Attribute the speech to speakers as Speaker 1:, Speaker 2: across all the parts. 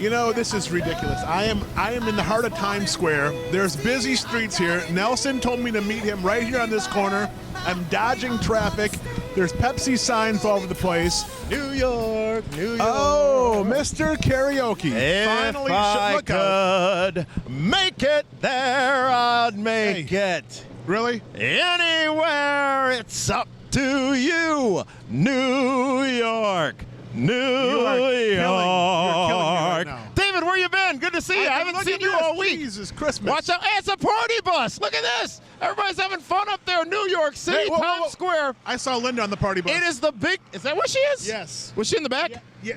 Speaker 1: You know, this is ridiculous. I am in the heart of Times Square. There's busy streets here. Nelson told me to meet him right here on this corner. I'm dodging traffic. There's Pepsi signs all over the place.
Speaker 2: New York, New York.
Speaker 1: Oh, Mr. Karaoke.
Speaker 2: If
Speaker 1: Finally,
Speaker 2: I
Speaker 1: look out.
Speaker 2: could make it there, I'd make it.
Speaker 1: Really?
Speaker 2: Anywhere, it's up to you. New York, New
Speaker 1: You're killing me right
Speaker 2: York.
Speaker 1: now.
Speaker 2: David, where you been? Good to see you. I haven't
Speaker 1: Look
Speaker 2: seen
Speaker 1: at
Speaker 2: you
Speaker 1: this.
Speaker 2: all week.
Speaker 1: Jesus, Christmas.
Speaker 2: Watch out. Hey, it's a party bus. Look at this. Everybody's having fun up there in New York City,
Speaker 1: Hey, whoa, whoa,
Speaker 2: Times
Speaker 1: whoa.
Speaker 2: Square.
Speaker 1: I saw Linda on the party bus.
Speaker 2: It is the big, is that where she is?
Speaker 1: Yes.
Speaker 2: Was she in the back?
Speaker 1: Yeah.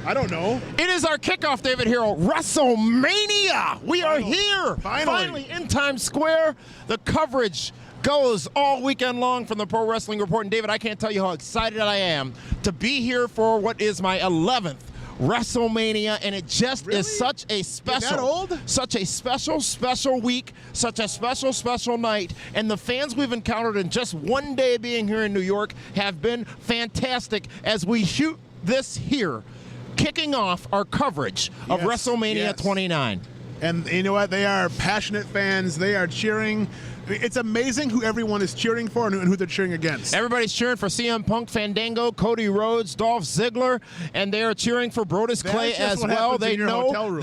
Speaker 1: I don't know.
Speaker 2: It is our kickoff, David Hero, WrestleMania. We are here.
Speaker 1: Finally.
Speaker 2: In Times Square. The coverage goes all weekend long from the Pro Wrestling Report. And David, I can't tell you how excited I am to be here for what is my 11th WrestleMania, and it just
Speaker 1: Really?
Speaker 2: is such a special,
Speaker 1: You're that old?
Speaker 2: such a special week, such a special night, and the fans we've encountered in just one day being here in New York have been fantastic as we shoot this here, kicking off our coverage of
Speaker 1: Yes,
Speaker 2: WrestleMania
Speaker 1: yes.
Speaker 2: 29.
Speaker 1: And you know what? They are passionate fans. They are cheering. It's amazing who everyone is cheering for and who they're cheering against.
Speaker 2: Everybody's cheering for CM Punk, Fandango, Cody Rhodes, Dolph Ziggler, and they are cheering for Brodus
Speaker 1: That's
Speaker 2: Clay
Speaker 1: just
Speaker 2: as
Speaker 1: what
Speaker 2: well.
Speaker 1: happens in
Speaker 2: They
Speaker 1: your hotel
Speaker 2: know,
Speaker 1: room.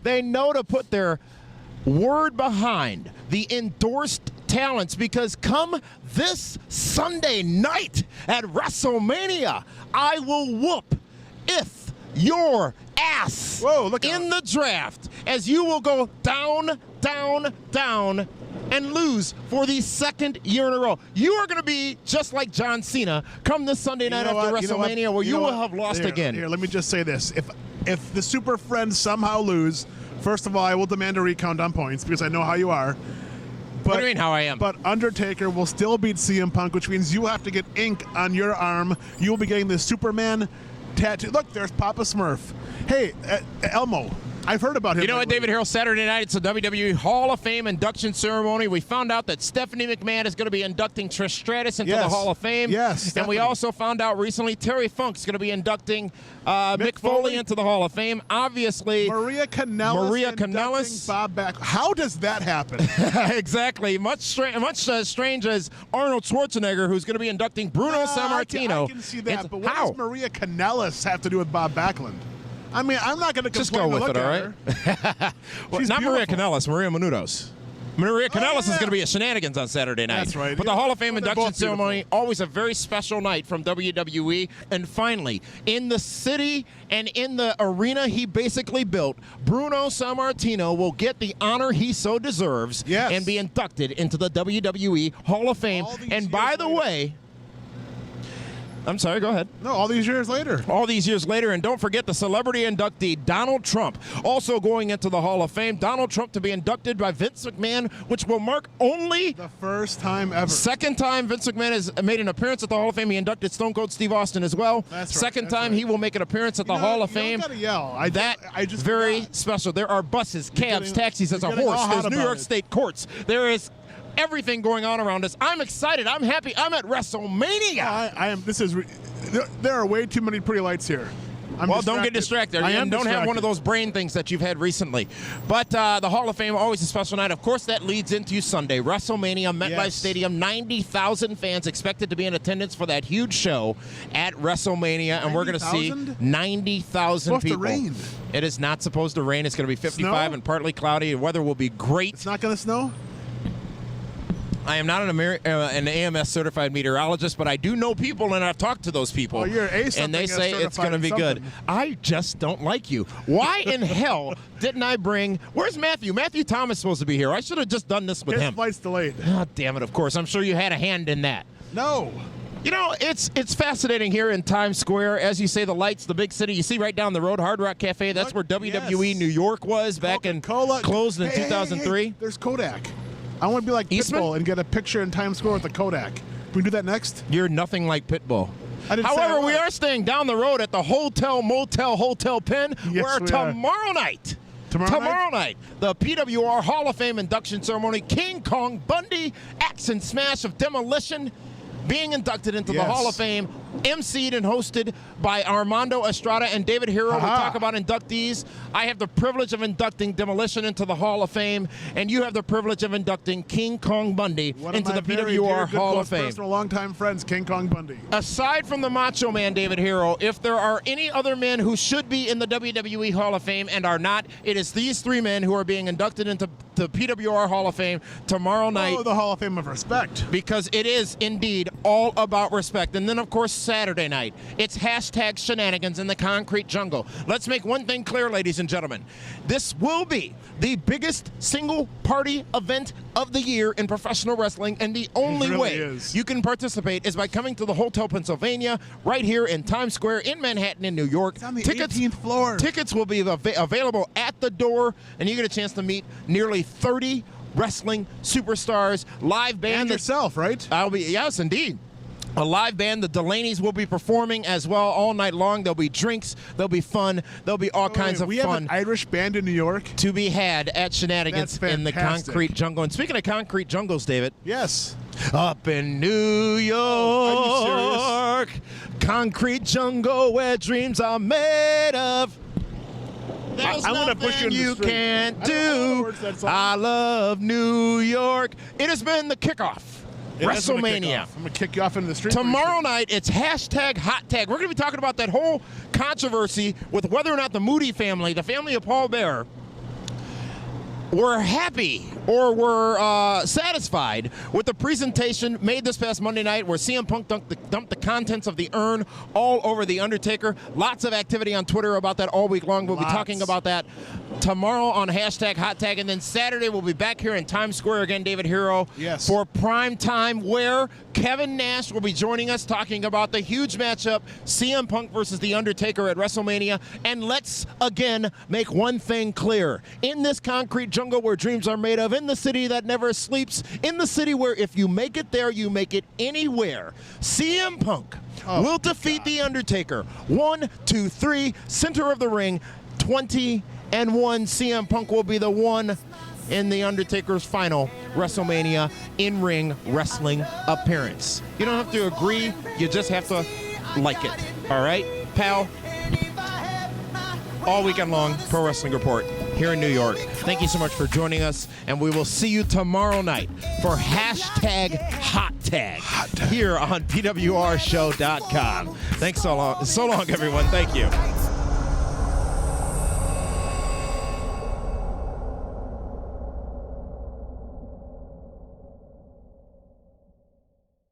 Speaker 2: they know to put their word behind the endorsed talents, because come this Sunday night at WrestleMania, I will whoop if your ass
Speaker 1: Whoa, look
Speaker 2: in
Speaker 1: out.
Speaker 2: the draft, as you will go down, and lose for the second year in a row. You are going to be just like John Cena come this Sunday night after WrestleMania, where you will have lost again.
Speaker 1: Here, let me just say this. If the Super Friends somehow lose, first of all, I will demand a recount on points because I know how you are.
Speaker 2: What do you mean how I am?
Speaker 1: But Undertaker will still beat CM Punk, which means you will have to get ink on your arm. You will be getting the Superman tattoo. Look, there's Papa Smurf. Hey, Elmo. I've heard about him.
Speaker 2: You know what,
Speaker 1: lately.
Speaker 2: David Harrell, Saturday night, it's the WWE Hall of Fame induction ceremony. We found out that Stephanie McMahon is going to be inducting Trish Stratus into the Hall of Fame.
Speaker 1: Yes,
Speaker 2: And
Speaker 1: Stephanie.
Speaker 2: we also found out recently Terry Funk's going to be inducting Mick Foley into the Hall of Fame. Obviously,
Speaker 1: Maria Kanellis inducting Bob back. How does that happen?
Speaker 2: exactly. Much strange as Arnold Schwarzenegger, who's going to be inducting Bruno Sammartino.
Speaker 1: I can see that, but what
Speaker 2: how?
Speaker 1: does Maria Kanellis have to do with Bob Backlund? I mean, I'm not going to
Speaker 2: Just go with it, all right? Well,
Speaker 1: She's
Speaker 2: not Maria
Speaker 1: beautiful.
Speaker 2: Kanellis, Maria Menounos. Maria Kanellis is
Speaker 1: yeah.
Speaker 2: going to be at Shenanigans on Saturday night.
Speaker 1: That's right.
Speaker 2: But the Hall of Fame
Speaker 1: Well, they're
Speaker 2: induction
Speaker 1: both
Speaker 2: ceremony,
Speaker 1: beautiful.
Speaker 2: always a very special night from WWE. And finally, in the city and in the arena he basically built, Bruno Sammartino will get the honor he so deserves
Speaker 1: Yes.
Speaker 2: and be inducted into the WWE Hall of Fame.
Speaker 1: All these
Speaker 2: And by
Speaker 1: years
Speaker 2: the
Speaker 1: later.
Speaker 2: way, I'm sorry, go ahead.
Speaker 1: No, all these years later.
Speaker 2: All these years later, and don't forget the celebrity inductee, Donald Trump, also going into the Hall of Fame. Donald Trump to be inducted by Vince McMahon, which will mark only
Speaker 1: The first time ever.
Speaker 2: second time Vince McMahon has made an appearance at the Hall of Fame. He inducted Stone Cold Steve Austin as well.
Speaker 1: That's right,
Speaker 2: Second
Speaker 1: that's
Speaker 2: time
Speaker 1: right.
Speaker 2: he will make an appearance at the
Speaker 1: You know,
Speaker 2: Hall of
Speaker 1: you don't
Speaker 2: Fame.
Speaker 1: gotta yell. I just
Speaker 2: very
Speaker 1: forgot.
Speaker 2: special. There are buses, cabs,
Speaker 1: getting-
Speaker 2: taxis. There's a
Speaker 1: you're getting all
Speaker 2: horse.
Speaker 1: hot
Speaker 2: There's New
Speaker 1: about
Speaker 2: York
Speaker 1: it.
Speaker 2: State courts. There is everything going on around us. I'm excited. I'm happy. I'm at WrestleMania.
Speaker 1: I am. This is. There are way too many pretty lights here.
Speaker 2: Well, don't get distracted.
Speaker 1: I am
Speaker 2: And don't have one
Speaker 1: distracted.
Speaker 2: of those brain things that you've had recently. But the Hall of Fame, always a special night. Of course, that leads into Sunday. WrestleMania, MetLife
Speaker 1: Yes.
Speaker 2: Stadium. 90,000 fans expected to be in attendance for that huge show at WrestleMania. And we're going to see
Speaker 1: 90,000?
Speaker 2: 90,000
Speaker 1: Supposed to
Speaker 2: people.
Speaker 1: rain.
Speaker 2: It is not supposed to rain. It's going to be 55
Speaker 1: Snow?
Speaker 2: and partly cloudy. The weather will be great.
Speaker 1: It's not going to snow.
Speaker 2: I am not an AMS certified meteorologist, but I do know people, and I've talked to those people.
Speaker 1: Oh, you're a
Speaker 2: and they
Speaker 1: something
Speaker 2: say it's
Speaker 1: certified
Speaker 2: going to be good.
Speaker 1: something.
Speaker 2: I just don't like you. Why in hell didn't I bring? Where's Matthew? Matthew Thomas is supposed to be here. I should have just done this with
Speaker 1: His
Speaker 2: him.
Speaker 1: flight's delayed.
Speaker 2: Oh, damn it! Of course, I'm sure you had a hand in that.
Speaker 1: No.
Speaker 2: You know, it's fascinating here in Times Square. As you say, the lights, the big city. You see right down the road, Hard Rock Cafe. That's
Speaker 1: Look,
Speaker 2: where WWE
Speaker 1: yes.
Speaker 2: New York was back in
Speaker 1: Coca-Cola.
Speaker 2: closed in
Speaker 1: Hey,
Speaker 2: 2003.
Speaker 1: hey, there's Kodak. I want to be like
Speaker 2: Eastman?
Speaker 1: Pitbull and get a picture in Times Square with the Kodak. Can we do that next?
Speaker 2: You're nothing like Pitbull.
Speaker 1: I didn't say
Speaker 2: However,
Speaker 1: I
Speaker 2: we
Speaker 1: was.
Speaker 2: are staying down the road at the Hotel Pen,
Speaker 1: Yes,
Speaker 2: where
Speaker 1: we are.
Speaker 2: tomorrow night,
Speaker 1: Tomorrow
Speaker 2: night, the PWR Hall of Fame induction ceremony, King Kong Bundy, Axe and Smash of Demolition, being inducted into the
Speaker 1: Yes.
Speaker 2: Hall of Fame. emceed and hosted by Armando Estrada and David Hero. We talk about inductees. I have the privilege of inducting Demolition into the Hall of Fame, and you have the privilege of inducting King Kong Bundy into the PWR Hall of Fame.
Speaker 1: Personal longtime friends, King Kong Bundy.
Speaker 2: Aside from the Macho Man, David Hero, if there are any other men who should be in the WWE Hall of Fame and are not, it is these three men who are being inducted into the PWR Hall of Fame tomorrow night.
Speaker 1: Oh, the Hall of Fame of respect.
Speaker 2: Because it is indeed all about respect. And then, of course, Saturday night, it's hashtag shenanigans in the concrete jungle. Let's make one thing clear, ladies and gentlemen. This will be the biggest single party event of the year in professional wrestling, and the only way you can participate is by coming to the Hotel Pennsylvania right here in Times Square in Manhattan in New York.
Speaker 1: It's on the 18th floor.
Speaker 2: Tickets will be available at the door, and you get a chance to meet nearly 30 wrestling superstars, live band.
Speaker 1: And yourself, right?
Speaker 2: Yes, indeed. A live band, the Delaney's will be performing as well all night long. There'll be drinks, there'll be fun, there'll be all kinds of
Speaker 1: we
Speaker 2: fun.
Speaker 1: have an Irish band in New York
Speaker 2: to be had at Shenanigans in the concrete jungle. And speaking of concrete jungles, David.
Speaker 1: Yes.
Speaker 2: Up in New York, concrete jungle where dreams are made of. There's
Speaker 1: I'm gonna push you in the street.
Speaker 2: Can't do. I love New York. It has been the kickoff. Wrestlemania.
Speaker 1: I'm going to kick you off into the street.
Speaker 2: Tomorrow night, it's hashtag hot tag. We're going to be talking about that whole controversy with whether or not the Moody family, the family of Paul Bearer, were happy or were satisfied with the presentation made this past Monday night where CM Punk dumped the contents of the urn all over The Undertaker. Lots of activity on Twitter about that all week long. We'll be talking about that tomorrow on hashtag hot tag. And then Saturday, we'll be back here in Times Square again, David Hero, for prime time, where Kevin Nash will be joining us talking about the huge matchup, CM Punk versus The Undertaker at WrestleMania. And let's, again, make one thing clear. In this concrete jungle where dreams are made of, in the city that never sleeps, in the city where if you make it there, you make it anywhere, CM Punk will defeat The Undertaker. 1, 2, 3, center of the ring, 20-1. CM Punk will be the one in The Undertaker's final WrestleMania in-ring wrestling appearance. You don't have to agree, you just have to like it. All right, pal? All weekend long, Pro Wrestling Report here in New York. Thank you so much for joining us, and we will see you tomorrow night for hashtag hot tag here on PWRshow.com. Thanks so long, everyone. Thank you.